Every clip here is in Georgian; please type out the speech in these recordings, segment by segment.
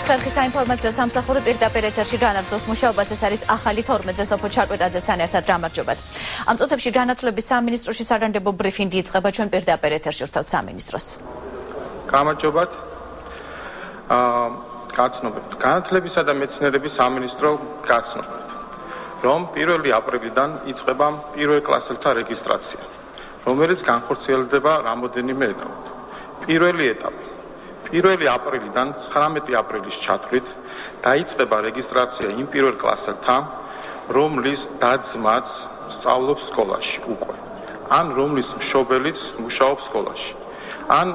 ხალხის საინფორმაციო სამსახური პირდაპირ ეთერში განაგრძობს მუშაობას. ეს არის ახალი 12-ზე სოფო ჩარკვეტაძესთან ერთად გამარჯობათ. ამ წუთებში განათლების სამინისტროში საგანგებო ბრიფინგი იწყება. ჩვენ პირდაპირ ეთერში ვrთავთ სამინისტროს. გამარჯობათ. გაცნობთ. განათლებისა და მეცნიერების სამინისტრო გაცნობთ, რომ 1 აპრილიდან იწყება პირველ კლასელთა რეგისტრაცია, რომელიც განხორციელდება რამოდენიმე ეტაპით. პირველი ეტაპი 1 აპრილიდან 19 აპრილის ჩათვლით დაიწყება რეგისტრაცია იმ პირველ კლასელთა, რომლის და-ძმაც სწავლობს სკოლაში უკვე, ან რომლის მშობელიც მუშაობს სკოლაში, ან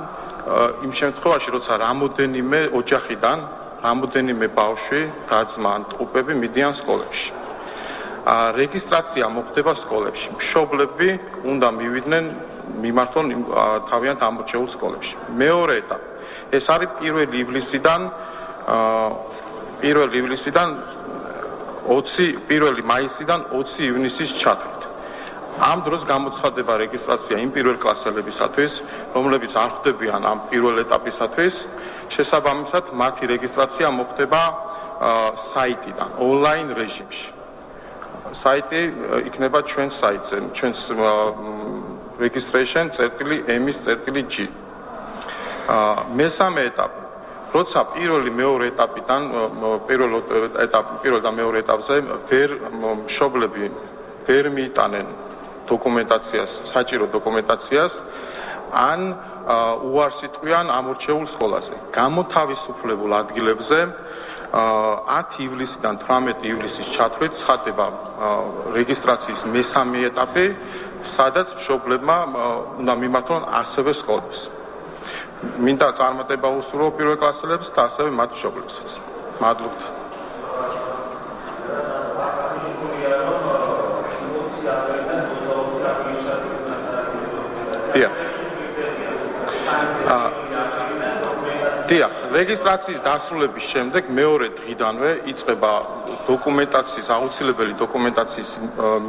იმ შემთხვევაში, როცა რამოდენიმე ოჯახიდან რამოდენიმე ბავშვი, და-ძმა ან ტყუპები მიდიან სკოლებში. რეგისტრაცია მოხდება სკოლებში. მშობლები უნდა მივიდნენ, მიმართონ თავიანთ ამორჩეულ სკოლებში. მეორე ეტაპი. ეს არის 1 ივლისიდან 1 მაისიდან 20 ივნისის ჩათვლით. ამ დროს გამოცხადდება რეგისტრაცია იმ პირველ კლასელებისათვის, რომლებიც არ ხდებიან ამ პირველ ეტაპისათვის. შესაბამისად, მათი რეგისტრაცია მოხდება საიტიდან, ონლაინ რეჟიმში. საიტი იქნება ჩვენს საიტზე, ჩვენს registration.ms.g. მესამე ეტაპი. როცა მეორე ეტაპიდან პირველ და მეორე ეტაპზე მშობლები ვერ მიიტანენ დოკუმენტაციას, საჭირო დოკუმენტაციას, ან უარს იტყვიან ამორჩეულ სკოლაზე. გამოთავისუფლებულ ადგილებზე 10 ივლისიდან 18 ივლისის ჩათვლით ცხადდება რეგისტრაციის მესამე ეტაპი, სადაც მშობლებმა უნდა მიმართონ ასევე სკოლას. მინდა წარმატება უსურვო პირველ კლასელებს და ასევე მათ მშობლებსაც. მადლობთ. რეგისტრაციის დასრულების შემდეგ მეორე დღიდანვე იწყება დოკუმენტაციის, აუცილებელი დოკუმენტაციის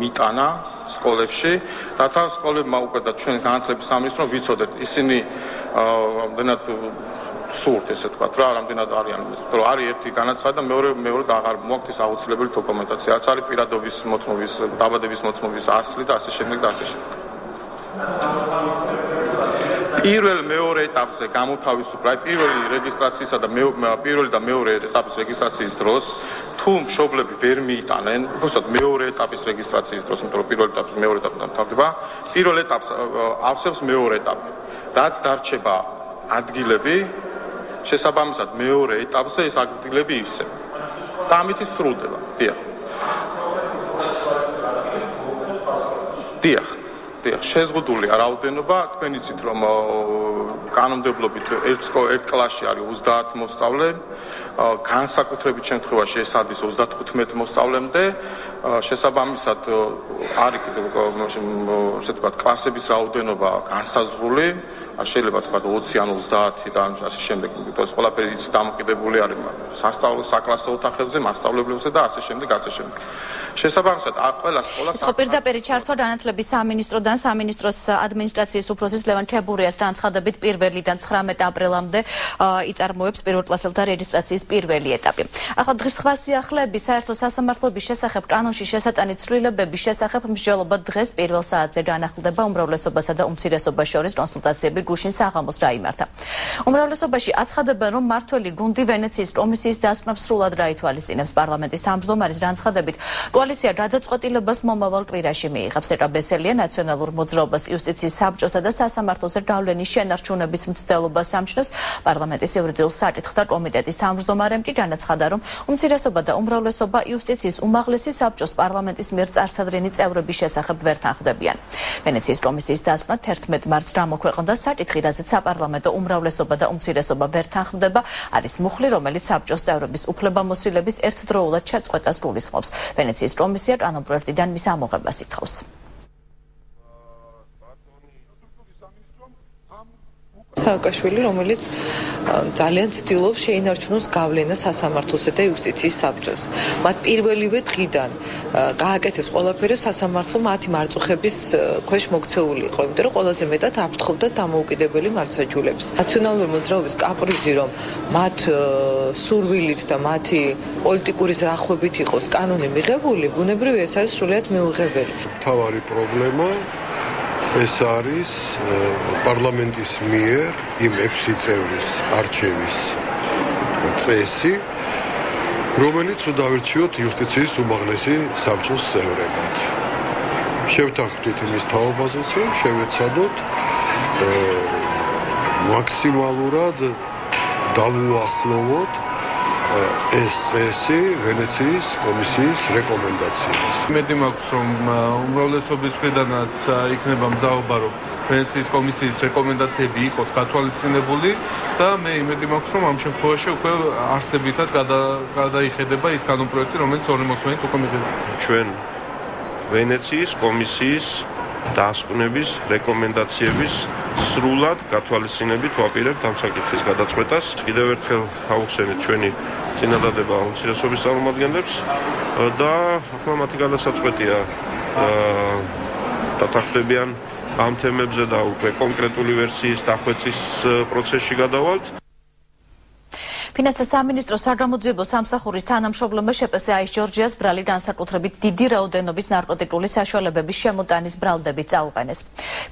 მიტანა სკოლებში, რათა სკოლებმა უკვე და ჩვენ განათლების სამინისტრომ ვიცოდეთ, ისინი რამდენად სურთ, ესე ვთქვათ რა, რამდენად არიან, რომ არის ერთი განაცხადა და მეორე აღარ მოაქვს ეს აუცილებელი დოკუმენტაცია, რაც არის პირადობის მოწმობის, დაბადების მოწმობის ასლი და ასე შემდეგ და ასე შემდეგ. მეორე ეტაპზე გამოთავისუფლება, პირველი რეგისტრაციისა და პირველი და მეორე ეტაპის რეგისტრაციის დროს, თუ მშობლები ვერ მიიტანენ, უბრალოდ მეორე ეტაპის რეგისტრაციის დროს, იმიტომ რომ პირველ ეტაპს მეორე ეტაპიდან თავდება, პირველ ეტაპს ავსებს მეორე ეტაპი. რაც დარჩება ადგილები, შესაბამისად მეორე ეტაპზე ეს ადგილები ივსება. და ამით სრულდება. დიახ. შეზღუდულია რაოდენობა, თქვენ იცით რომ კანონმდებლობით ერთ კლასში არის 30 მოსწავლე, განსაკუთრებით შემთხვევაში ეს ადის 35 მოსწავლემდე, შესაბამისად არის კიდევ ესე ვთქვათ კლასების რაოდენობა განსაზღვრული, შეიძლება თქვათ 20 ან 30 და ასე შემდეგ, იმიტომ ეს ყველაფერი დამოკიდებული არის სასწავლო საკლასო ოთახებზე, მასწავლებლებზე და ასე შემდეგ. შესაბამისად, ყველა სკოლა პირდაპირ ჩართვა განათლების სამინისტროდან სამინისტროს ადმინისტრაციის უფროსის ლევან ქებურიას განცხადებით 1-დან 19 აპრილამდე იწარმოებს პირველ კლასელთა რეგისტრაციის პირველი ეტაპი. ახლა დღის სხვა სიახლეების საერთო სასამართლოების შესახებ კანონში შესატანი ცვლილებების შესახებ მსჯელობა დღეს 1 საათზე განახლდება. უმრავლესობასა და უმცირესობას შორის კონსულტაციები გუშინ საღამოს დაიმართა. უმრავლესობაში აცხადებენ, რომ მართველი გუნდი ვენეციის კომისიის დასკვნებს სრულად რაითვალისწინებს. პარლამენტის თავმჯდომარის განცხადებით კოალიცია გადაწყვეტილებას მომავალ კვირაში მიიღებს. ეკა ბესელია ნაციონალურ მოძრაობას, იუსტიციის საბჭოსა და სასამართლოზე გავლენის შენარჩუნების მცდელობას ამჩნევს. პარლამენტის იურიდიულ საკითხთა კომიტეტის თავმჯდომარემ კი განაცხადა, რომ უმცირესობა და უმრავლესობა იუსტიციის უმაღლესი საბჭოს პარლამენტის მიერ წარსადრენი წევრების შესახებ ვერ თანხმდებიან. ვენეციის კომისიის დასკვნა 11 მარტს გამოქვეყნდა. საკითხი, რაზეც საპარლამენტო უმრავლესობა და უმცირესობა ვერ თანხმდება, არის მუხლი, რომელიც საბჭოს წევრების უფლებამოსილების ერთდროულად შეწყვეტას გულისხმობს. ვენეციის კომისია კანონპროექტიდან მის ამოღებას ითხოვს. სააკაშვილი, რომელიც ძალიან ცდილობს შეინარჩუნოს გავლენა სასამართლოსა და იუსტიციის საბჭოს. მათ პირველივე დღიდან გააკეთეს ყველაფერი, სასამართლო მათი მარწუხების ქვეშ მოქცეული იყო, იმიტომ რომ ყველაზე მეტად აფრთხობდა დამოუკიდებელი მართლმსაჯულებს. ნაციონალური მოძრაობის კაპრიზი, რომ მათ სურვილით და მათი პოლიტიკური ზრახვებით იყოს კანონი მიღებული, ბუნებრივია ეს არის სრულიად მიუღებელი. თავარი პრობლემა ეს არის პარლამენტის მიერ იმ 6 წევრის არჩევის წესი, რომელიც დავირჩიოთ იუსტიციის უმაღლესი საბჭოს წევრებად. შევთანხმდით იმის თაობაზეც, რომ შევეცადოთ მაქსიმალურად დავუახლოვოთ ეს წესი ვენეციის კომისიის რეკომენდაციებს. იმედი მაქვს, რომ უმრავლესობის მხრიდანაც იქნება მზაობა, რომ ვენეციის კომისიის რეკომენდაციები იყოს გათვალისწინებული და მე იმედი მაქვს, რომ ამ შემთხვევაში უკვე არსებითად გადაიხედება ის კანონპროექტი, რომელიც 2 მოსმენით უკვე მიღება. ჩვენ ვენეციის კომისიის დასკვნების რეკომენდაციების სრულად გათვალისწინებით ვაპირებთ ამ საკითხის გადაწყვეტას. კიდევ ერთხელ აუხსენეთ ჩვენი წინადადება უმცირესობის წარმომადგენლებს და ახლა მათი გადასაწყვეტია დათანხმდებიან ამ თემებზე და უკვე კონკრეტული ვერსიის დახვეწის პროცესში გადავალთ. ფინანსთა სამინისტროს საგამოძიებო სამსახურის თანამშრომლებმა შპს-ის ჯორჯიას ბრალი განსაკუთრებით დიდი რაოდენობის ნარკოტიკული საშუალებების შემოტანის ბრალდებით წაუყენეს.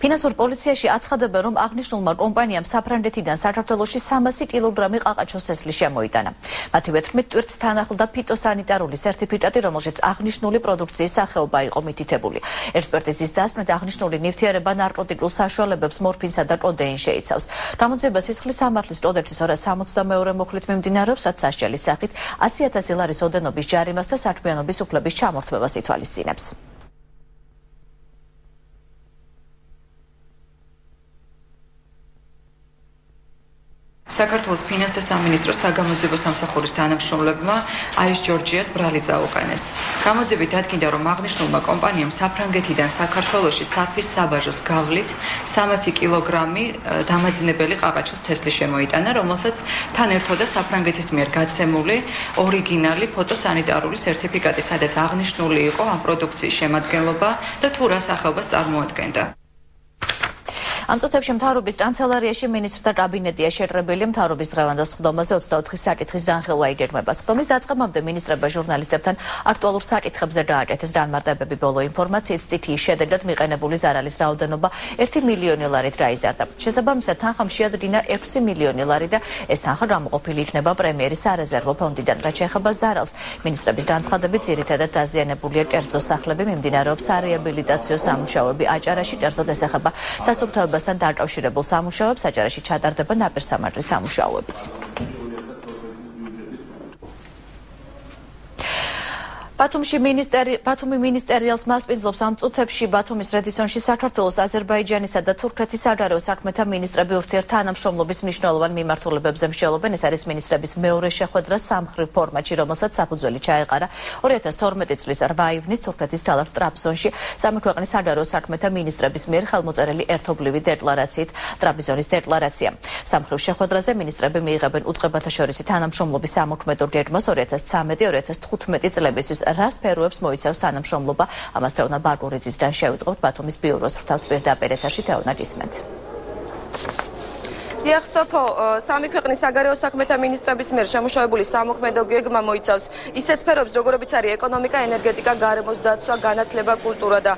ფინანსურ პოლიციაში აცხადებენ, რომ აღნიშნულმა კომპანიამ საფრანგეთიდან საქართველოში 300 კილოგრამი ყაყაჩოს თესლი შემოიტანა. მათივე თქმით, ტვირთთან ახლდა ფიტოსანიტარული სერტიფიკატი, რომელშიც აღნიშნული პროდუქციის სახეობა იყო მითითებული. ექსპერტიზის დასკვნით აღნიშნული ნივთიერება ნარკოტიკულ საშუალებებს მორფინსა და კოდეინს შეიცავს. გამოძიება სისხლის სამართლის კოდექსის 262 მუხლით მიმდინარეობს, რაც სასჯელის სახით 100,000 ლარის ოდენობის ჯარიმას და საქმიანობის უფლების ჩამორთმევას ითვალისწინებს. საქართველოს ფინანსთა სამინისტროს საგამოძიებო სამსახურის თანამშრომლებმა აის ჯორჯიას ბრალი წაუყენეს. გამოძიებით დადგინდა, რომ აღნიშნულმა კომპანიამ საფრანგეთიდან საქართველოში სარფის საბაჟოს გავლით 300 კილოგრამი დამაძინებელი ყაყაჩოს თესლი შემოიტანა, რომელსაც თან ერთოდა საფრანგეთის მიერ გაცემული ორიგინალი ფოტოსანიტარული სერტიფიკატი, სადაც აღნიშნული იყო ამ პროდუქციის შემადგენლობა და თუ რა სახეობას წარმოადგენდა. ამ წუთებში მთავრობის კანცელარიაში მინისტრთა კაბინეტია შეტრებელი. მთავრობის დღევანდელ სხდომაზე 24 საკითხის განხილვა იგეგმება. სხდომის დაწყებამდე მინისტრებმა ჟურნალისტებთან აქტუალურ საკითხებზე გააკეთეს განმარტებები. ბოლო ინფორმაციით სტიქიის შედეგად მიყენებული ზარალის რაოდენობა 1 მილიონი ლარით გაიზარდა. შესაბამისად თანხამ შეადგინა 6 მილიონი ლარი და ეს თანხა გამოყოფილი იქნება პრემიერის სარეზერვო ფონდიდან. რაც შეეხება ზარალს, მინისტრების განცხადებით ძირითადად დაზიანებულია კერძო სახლები, მიმდინარეობს სარეაბილიტაციო სამუშაოები აჭარაში, კერძოდ ეს ეხება დასუფთავებას დაკავშირებულ სამუშაოებს, აჭარაში ჩატარდება ნაპირსამართლის სამუშაოებიც. ბათუმი მინისტერიალს მასპინძლობს ამ წუთებში ბათუმის რედისონში საქართველოს, აზერბაიჯანისა და თურქეთის საგარეო საქმეთა მინისტრები ურთიერთთანამშრომლობის მნიშვნელოვან მიმართულებებზე მსჯელობენ. ეს არის მინისტრების მეორე შეხვედრა სამხრივ ფორმატში, რომელსაც საფუძველი ჩაეყარა 2012 წლის 8 ივნის თურქეთის ქალაქ ტრაბზონში სამი ქვეყნის საგარეო საქმეთა მინისტრების მიერ ხელმოწერილი ერთობლივი დეკლარაციით ტრაბზონის დეკლარაცია. სამხრივ შეხვედრაზე მინისტრები მიიღებენ უწყებათა შორისი თანამშრომლობის სამოქმედო გეგმას 2013-2015 წლებისთვის. რა სფეროებს მოიცავს თანამშრომლობა? ამას თეონა ბარგურიძისგან შევიტყობთ ბათუმის ბიუროს ვრთავთ პირდაპირ ეთერში. თეონა, გისმენთ. დიახ, სოფო, სამი ქვეყნის საგარეო საქმეთა მინისტრების მიერ შემუშავებული სამოქმედო გეგმა მოიცავს ისეთ სფეროებს, როგორებიც არის ეკონომიკა, ენერგეტიკა, გარემოს დაცვა, განათლება, კულტურა და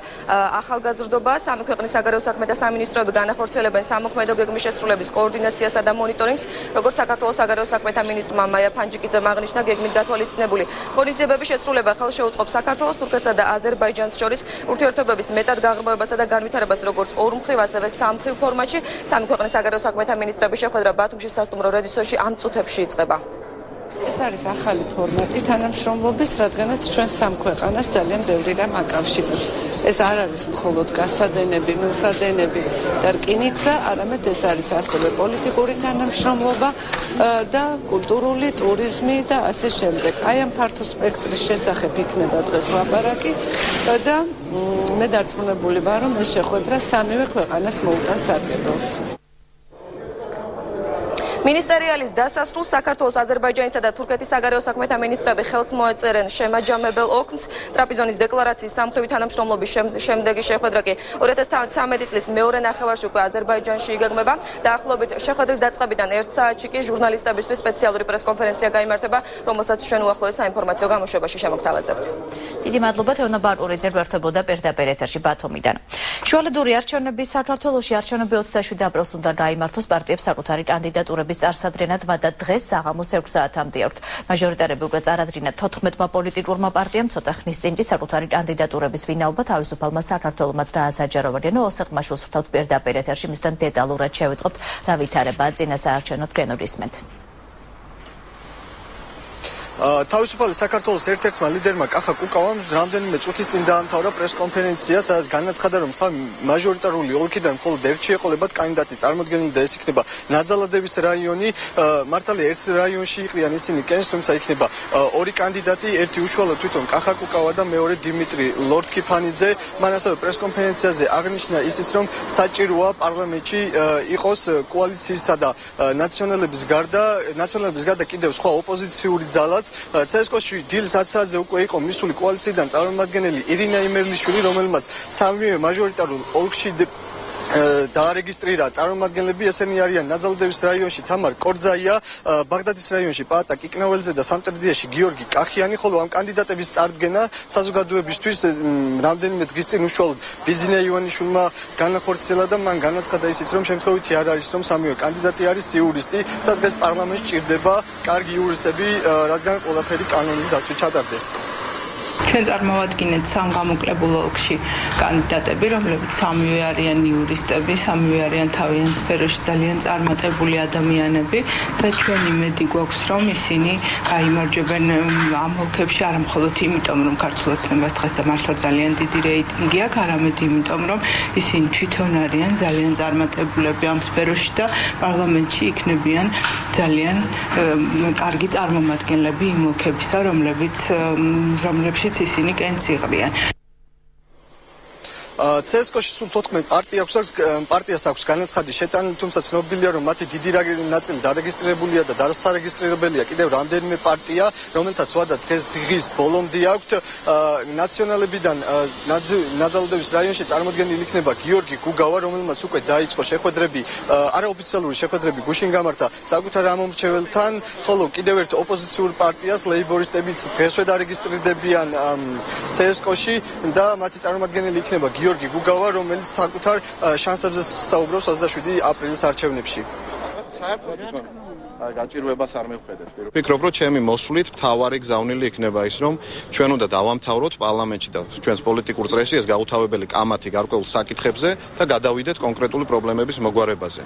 ახალგაზრდობა. სამი ქვეყნის საგარეო საქმეთა სამინისტროები განახორციელებენ სამოქმედო გეგმის შესრულების კოორდინაციასა და მონიტორინგს, როგორც საქართველოს საგარეო საქმეთა მინისტრმა მაია ფანჯიკიძემ აღნიშნა, გეგმით გათვალისწინებული ღონისძიებების შესრულება ხელს შეუწყობს საქართველოს, თურქეთსა და აზერბაიჯანს შორის ურთიერთობების მეტად გაღრმავებასა და განვითარებას, როგორც ორმხრივ, ასევე სამხრივ ფორმატში. სამი ქვეყნის საგარეო საქმეთა მინისტრების შეხვედრა ბათუმში სასტუმრო რედისონში ამ წუთებში იწყება. ეს არის ახალი ფორმატი თანამშრომლობის, რადგანაც ჩვენ სამ ქვეყანას ძალიან ბევრი რამ აკავშირებს. ეს არ არის მხოლოდ გასადენები, მილსადენები და რკინიგზა, არამედ ეს არის ასევე პოლიტიკური თანამშრომლობა და კულტურული, ტურიზმი და ასე შემდეგ. აი ამ ფართო სპექტრის შესახებ იქნება დღეს ლაპარაკი და მე დარწმუნებული ვარ, რომ ეს შეხვედრა სამივე ქვეყანას მოუტანს სარგებელს. მინისტერიალის დასასრულს საქართველოს, აზერბაიჯანისა და თურქეთის საგარეო საქმეთა მინისტრები ხელს მოეწერენ შემაჯამებელ ოქმს. ტრაპიზონის დეკლარაციის სამხრივი თანამშრომლობის შემდეგი შეხვედრა კი 2013 წლის მეორე ნახევარში უკვე აზერბაიჯანში იგეგმება. დაახლოებით შეხვედრის დაწყებიდან 1 საათში კი ჟურნალისტებისთვის სპეციალური პრესკონფერენცია გაიმართება, რომელსაც ჩვენ უახლოეს საინფორმაციო გამოშვებაში შემოგთავაზებთ. დიდი მადლობა თეონა ბარყური ძერბერთებოდა პირდაპირ ეთერში ბათუმიდან. შუალედური არჩევნების საქართველოში არჩევნები 27 აპრილს უნდა გაიმართოს. პარტიებს საკუთარი კანდიდატურების წარსადრენა და დღეს საღამოს 6 საათამდე აქვთ. მაჟორიტარები უკვე წარადგინა 14-მა პოლიტიკურმა პარტიამ ცოტა ხნის წინ კი საკუთარი კანდიდატურების ვინაობა თავისუფალმა საქართველომაც დაასაჯაროვანია. ოსეყმაშვილს ვრთავთ პირდაპირ ეთერში, მისგან დეტალურად შევიტყობთ რა ვითარებაა წინა საარჩევნო თქენურისმენთ. თავისუფალი საქართველოს ერთ-ერთმა ლიდერმა კახა კუკავამ რამდენიმე წუთის წინ დაამთავრა პრესკონფერენცია, სადაც განაცხადა, რომ სამი მაჟორიტარული ოლქიდან მხოლოდ ერთში ეყოლებათ კანდიდატი წარმოდგენილი და ეს იქნება ნაძალადევის რაიონი. მართალია ერთ რაიონში იყრიან ისინი კენს, თუმცა იქნება ორი კანდიდატი, ერთი უშუალოდ თვითონ კახა კუკავა და მეორე დიმიტრი ლორდკიფანიძე. მან ასევე პრესკონფერენციაზე აღნიშნა ისიც, რომ საჭიროა პარლამენტში იყოს კოალიციისა და ნაციონალების გარდა კიდევ სხვა ოპოზიციური ძალა. CSKO-ში დილ 10 საათზე უკვე იყო მისული კოალიციიდან წარმომადგენელი ირინა იმერლიშვილი, რომელმაც სამივე მაჟორიტარულ ოლქში დაარეგისტრირა წარმომადგენლები. ესენი არიან ნაძალადევის რაიონში თამარ კორძაია, ბაღდადის რაიონში პაატა კიკნაველიძე და სამტრედიაში გიორგი კახიანი, ხოლო ამ კანდიდატების წარდგენა საზოგადოებისთვის რამდენიმე დღის წინ უშუალოდ ბიზნია ივანიშვილმა განახორციელა და მან განაცხადა ისიც, რომ შემთხვევითი არ არის, რომ სამივე კანდიდატი არის იურისტი და დღეს პარლამენტში ჭირდება კარგი იურისტები, რადგან ყველაფერი კანონის დაცვით ჩატარდეს. ჩვენ წარმოვადგინეთ სამ გამოკლებულ ოლქში კანდიდატები, რომლებიც სამივე არიან იურისტები, სამივე არიან თავიანთ სფეროში ძალიან წარმატებული ადამიანები და ჩვენ იმედი გვაქვს, რომ ისინი გაიმარჯვებენ ამ ოლქებში, არა მხოლოდ იმიტომ, რომ ქართულ ოცნებას დღეს მართლა ძალიან დიდი რეიტინგი აქვს, არამედ იმიტომ, რომ ისინი თვითონ არიან ძალიან წარმატებულები ამ სფეროში და პარლამენტში იქნებიან ძალიან კარგი წარმომადგენლები იმ ოლქებისა, რომლებშიც ისინი კენს იღრიან. CSKO-ში სულ 14 პარტიას აქვს განაცხადი შეტანილი, თუმცა ცნობილია, რომ მათი დიდი ნაწილი დარეგისტრირებულია და დასარეგისტრირებელია კიდევ რამდენიმე პარტია, რომელთაც ვადა დღეს დღის ბოლომდე აქვთ. ნაციონალებიდან ნაძალადევის რაიონში წარმოდგენილი იქნება გიორგი გუგავა, რომელმაც უკვე დაიწყო შეხვედრები, არაოფიციალური შეხვედრები გუშინ გამართა საკუთარ ამომრჩეველთან, ხოლო კიდევ ერთ ოპოზიციურ პარტიას ლეიბორისტებიც დღესვე დარეგისტრირდებიან CSKO-ში და მათი წარმომადგენელი იქნება გიორგი გუგავა, რომელიც საკუთარ შანსებზე საუბრობს 27 აპრილის არჩევნებში. გაჭირვებას არ მივხედეთ. ვფიქრობ, რომ ჩემი მოსვლით მთავარი გზავნილი იქნება ის, რომ ჩვენ უნდა დავამთავროთ პარლამენტში და ჩვენს პოლიტიკურ წრეში ეს გაუთავებელი კამათი გარკვეულ საკითხებზე და გადავიდეთ კონკრეტული პრობლემების მოგვარებაზე.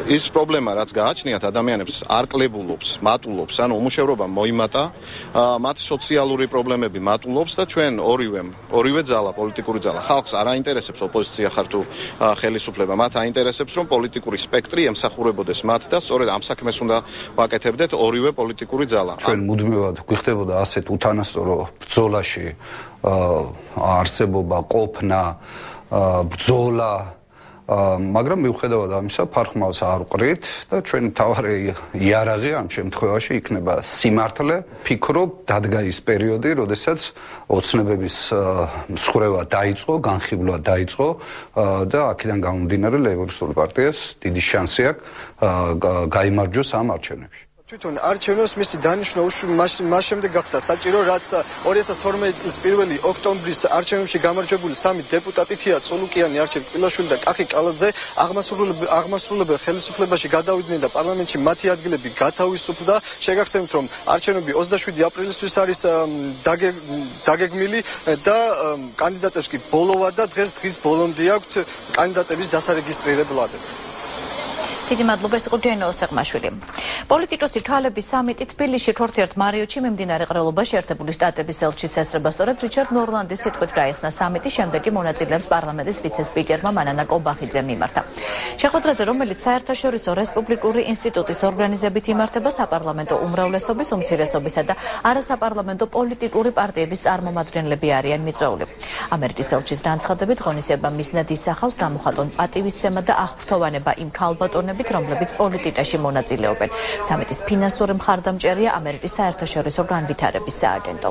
ის პრობლემა, რაც გააჩნიათ ადამიანებს, არ კლებულობს, მატულობს, ანუ უმუშევრობა მოიმატა, მათი სოციალური პრობლემები მატულობს და ჩვენ ორივე ძალა, პოლიტიკური ძალა, ხალხს არ აინტერესებს ოპოზიცია ხარ თუ ხელისუფლება, მათ აინტერესებს, რომ პოლიტიკური სპექტრი ემსახურებოდეს მათ და სწორედ ამ საქმეს უნდა ვაკეთებდეთ ორივე პოლიტიკური ძალა. ჩვენ მუდმივად გვიხდებოდა ასეთ უთანასწორო ბრძოლაში არსებობა, ყოფნა, ბრძოლა, მაგრამ მიუხედავად ამისა ფარხმავს არ ვყრით და ჩვენ თავარი იარაღი ამ შემთხვევაში იქნება სიმართლე. ფიქრობ, დადგა ის პერიოდი, როდესაც ოცნებების მსხრევა დაიწყო, განხილვა დაიწყო და აქედან გამომდინარე ლეიბორისტული პარტიას დიდი შანსი აქვს გაიმარჯვოს ამ არჩევნებში. თვითონ არჩევნებს მისი დანიშვნა მას შემდეგ გახდა საჭირო, რაც 2012 წლის 1 ოქტომბრის არჩევნებში გამარჯვებული სამი დეპუტატი თია წულუკიანი, არჩილ კვილაშვილი და კახი კალაძე აღმასრულებელ ხელისუფლებაში გადავიდნენ და პარლამენტში მათი ადგილები გათავისუფლდა. შეგახსენებთ, რომ არჩევნები 27 აპრილისთვის არის დაგეგმილი და კანდიდატებს კი ბოლოვა და დღის ბოლომდე აქვთ კანდიდატების დასარეგისტრირებლად. დიდი მადლობა, ეს იყო დიანა ოსეყმაშვილი. პოლიტიკოსი თვალების სამიტი თბილისში თორთერთ მარიოტში მიმდინარე ყრილობაში ერთებული შტატების ელჩი წესრება სწორედ რიჩარდ ნორლანდის სიტყვით გაიხსნა სამიტი, შემდეგ კი მონაწილეებს პარლამენტის ვიცე-სპიკერმა მანანა კობახიძემ მიმართა. შეხვედრაზე, რომელიც საერთაშორისო რესპუბლიკური ინსტიტუტის ორგანიზებით იმართება, საპარლამენტო უმრავლესობის, უმცირესობისა და არასაპარლამენტო პოლიტიკური პარტიების წარმომადგენლები არიან მიწვეული. ამერიკის ელჩის განცხადებით ღონისძიება მიზნად ისახავს გამოხატონ პატივისცემა და აღფრთოვანება იმ ქალბატონებით, რომლებიც პოლიტიკაში მონაწილეობენ. სამიტის ფინანსური მხარდამჭერია ამერიკის საერთაშორისო განვითარების სააგენტო.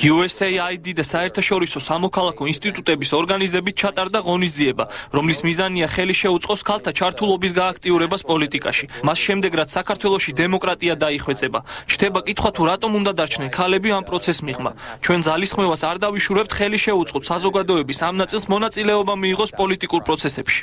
USAID და საერთაშორისო სამოქალაქო ინსტიტუტების ორგანიზებით ჩატარდა ღონისძიება, რომლის მიზანია ხელი შეუწყოს ქალთა ჩართულობის გააქტიურებას პოლიტიკაში. მას შემდეგ, რაც საქართველოში დემოკრატია დაიხვეწება, ჩნდება კითხვა თუ რატომ უნდა დარჩნენ ქალები ამ პროცესს მიღმა. ჩვენ ძალისხმევას არ დავიშურებთ ხელი შეუწყოთ საზოგადოების ამ ნაწილს მონაწილეობა მიიღოს პოლიტიკურ პროცესებში.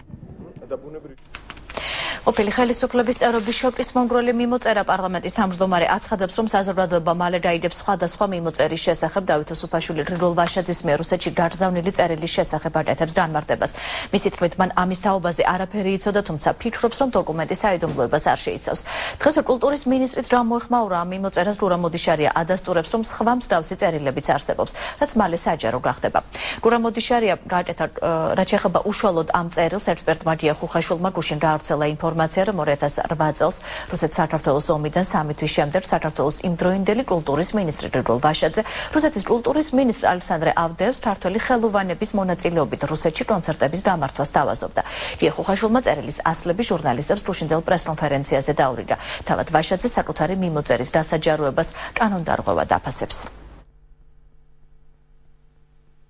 ყოფილი ხელისუფლების წევრების შოკის მომგვრელი მიმოწერა პარლამენტის თავმჯდომარე აცხადებს, რომ საზოგადოება მალე დაიდებს სხვადასხვა მიმოწერის შესახებ დავით ოსუფაშვილი რიგოლ ვაშაძის მიერ რუსეთში გაგზავნილი წერილის შესახებ აკეთებს განმარტებას. მისი თქმით, მან ამის თაობაზე არაფერი იცოდა, თუმცა ფიქრობს, რომ დოკუმენტი საიდუმლოებას არ შეიცავს. დღეს კულტურის მინისტრიც გამოეხმაურა ამ მიმოწერას. გურამ მოდიშარია ადასტურებს, რომ სხვა მსგავსი წერილებიც არსებობს, რაც მალე საჯარო გახდება. გურამ მოდიშარია გააკეთა, რაც ეხება უშუალოდ ამ წერილს, ექსპერტმა გია ხუხაშვილმა გუშინ გაავრცელა ინფორმაცია, რომ 2008 წელს რუსეთ-საქართველოს ომიდან 3 თვის შემდეგ საქართველოს იმდროინდელი კულტურის მინისტრი რიგოლ ვაშაძე რუსეთის კულტურის მინისტრ ალექსანდრე ავდეევს ქართველი ხელოვანების მონაწილეობით რუსეთში კონცერტების გამართვას თავაზობდა. გია ხუხაშვილმა წერილის ასლები ჟურნალისტებს გუშინდელ პრესკონფერენციაზე დაურიგა. თავად ვაშაძე საკუთარი მიმოწერის დასაჯაროებას კანონდარღვევა დაფასებს.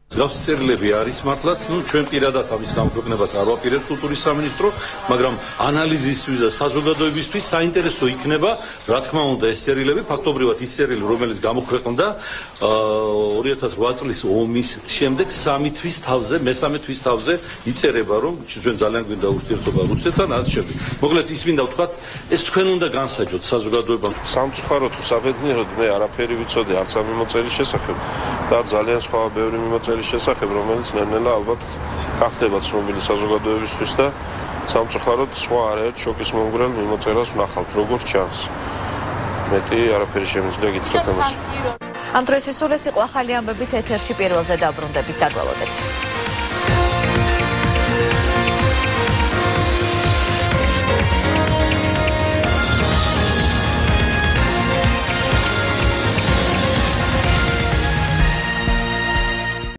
მსგავსი წერილები არის მართლაც, ჩვენ პირადად ამის გამოქვეყნებას არ ვაპირებთ კულტურის სამინისტრო, მაგრამ ანალიზისთვის და საზოგადოებისთვის საინტერესო იქნება, რა თქმა უნდა, ეს წერილები, ფაქტობრივად ის წერილი, რომელიც გამოქვეყნდა 2008 წლის ომის შემდეგ 3 თვის თავზე, მესამე თვის თავზე იწერება, რომ ჩვენ ძალიან გვინდა ურთიერთობა რუსეთთან, ასე შემდეგ. მოკლედ ის მინდა ვთქვათ, ეს თქვენ უნდა განსაჯოთ საზოგადოებამ. სამწუხაროდ თუ საბედნიეროდ მე არაფერი ვიცოდი არც ამ მიმოწერის შესახებ და ძალიან სხვა ბევრი მიმოწერის შესახებ, რომელიც ნელ-ნელა ალბათ გახდება ცნობილი საზოგადოებისთვის და სამწუხაროდ სხვა არაერთ შოკის მომგვრელ მიმოწერას ვნახავთ, როგორც ჩანს. მეტი არაფერი შემიძლია გითხრათ ამაზე. ამ დროს სულ ეს იყო ახალი ამბებით ეთერში პირველზე დაბრუნდებით, დაგვალოდეთ.